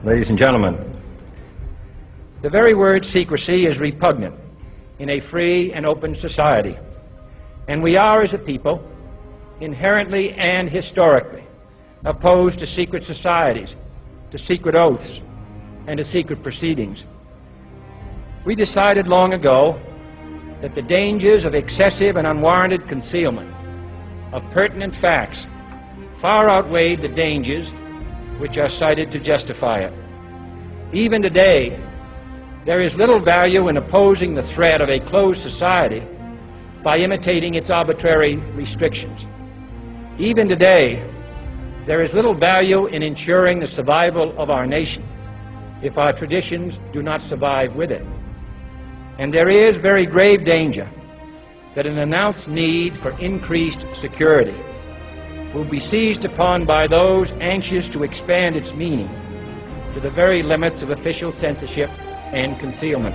Ladies and gentlemen, the very word secrecy is repugnant in a free and open society, and we are, as a people, inherently and historically opposed to secret societies, to secret oaths, and to secret proceedings. We decided long ago that the dangers of excessive and unwarranted concealment of pertinent facts far outweighed the dangers which are cited to justify it. Even today, there is little value in opposing the threat of a closed society by imitating its arbitrary restrictions. Even today, there is little value in ensuring the survival of our nation if our traditions do not survive with it. And there is very grave danger that an announced need for increased security will be seized upon by those anxious to expand its meaning to the very limits of official censorship and concealment.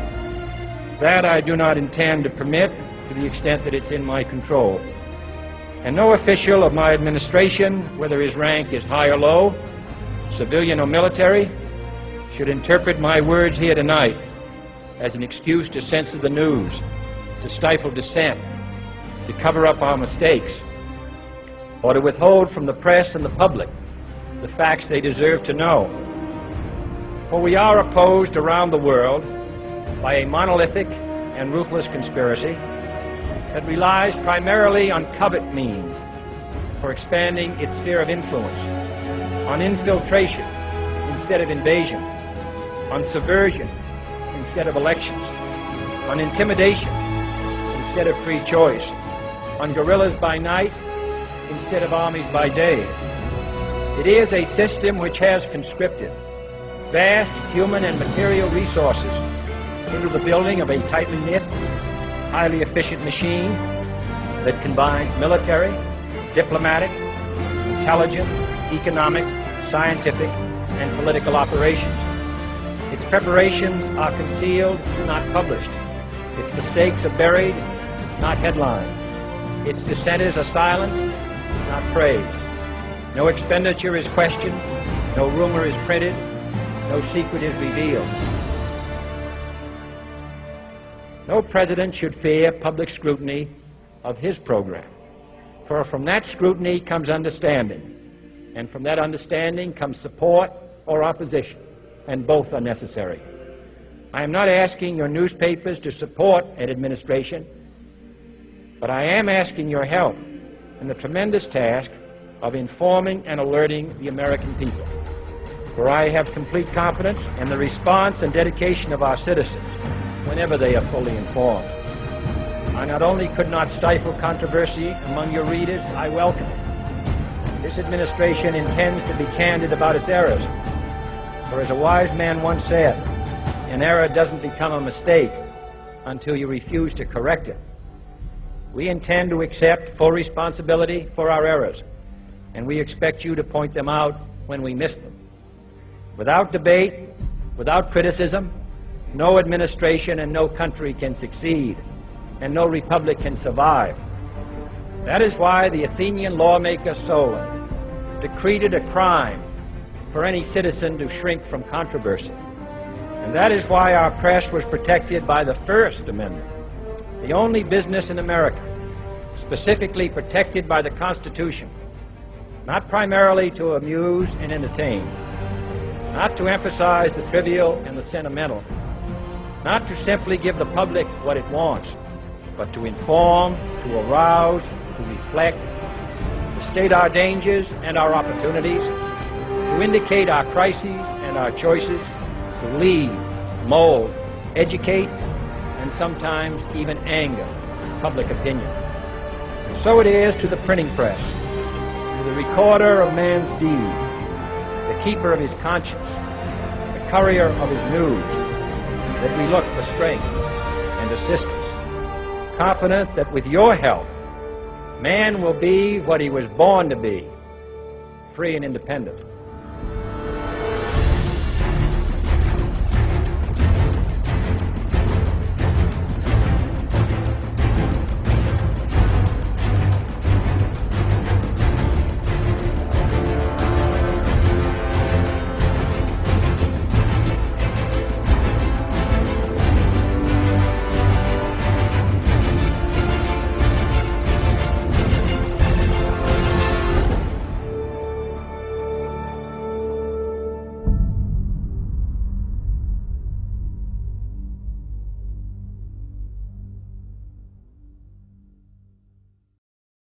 That I do not intend to permit to the extent that it's in my control. And no official of my administration, whether his rank is high or low, civilian or military, should interpret my words here tonight as an excuse to censor the news, to stifle dissent, to cover up our mistakes, or to withhold from the press and the public the facts they deserve to know. For we are opposed around the world by a monolithic and ruthless conspiracy that relies primarily on covert means for expanding its sphere of influence, on infiltration instead of invasion, on subversion instead of elections, on intimidation instead of free choice, on guerrillas by night instead of armies by day. It is a system which has conscripted vast human and material resources into the building of a tightly knit, highly efficient machine that combines military, diplomatic, intelligence, economic, scientific, and political operations. Its preparations are concealed, not published. Its mistakes are buried, not headlined. Its dissenters are silenced, not praised. No expenditure is questioned, no rumor is printed, no secret is revealed. No president should fear public scrutiny of his program, for from that scrutiny comes understanding, and from that understanding comes support or opposition, and both are necessary. I am not asking your newspapers to support an administration, but I am asking your help in the tremendous task of informing and alerting the American people, for I have complete confidence in the response and dedication of our citizens whenever they are fully informed. I not only could not stifle controversy among your readers, I welcome it. This administration intends to be candid about its errors, for as a wise man once said, an error doesn't become a mistake until you refuse to correct it. We intend to accept full responsibility for our errors, and we expect you to point them out when we miss them. Without debate, without criticism, no administration and no country can succeed, and no republic can survive. That is why the Athenian lawmaker Solon decreed it a crime for any citizen to shrink from controversy. And that is why our press was protected by the First Amendment, the only business in America specifically protected by the Constitution, not primarily to amuse and entertain, not to emphasize the trivial and the sentimental, not to simply give the public what it wants, but to inform, to arouse, to reflect, to state our dangers and our opportunities, to indicate our crises and our choices, to lead, mold, educate, and sometimes even anger public opinion. So it is to the printing press, to the recorder of man's deeds, the keeper of his conscience, the courier of his news, that we look for strength and assistance, confident that with your help, man will be what he was born to be, free and independent.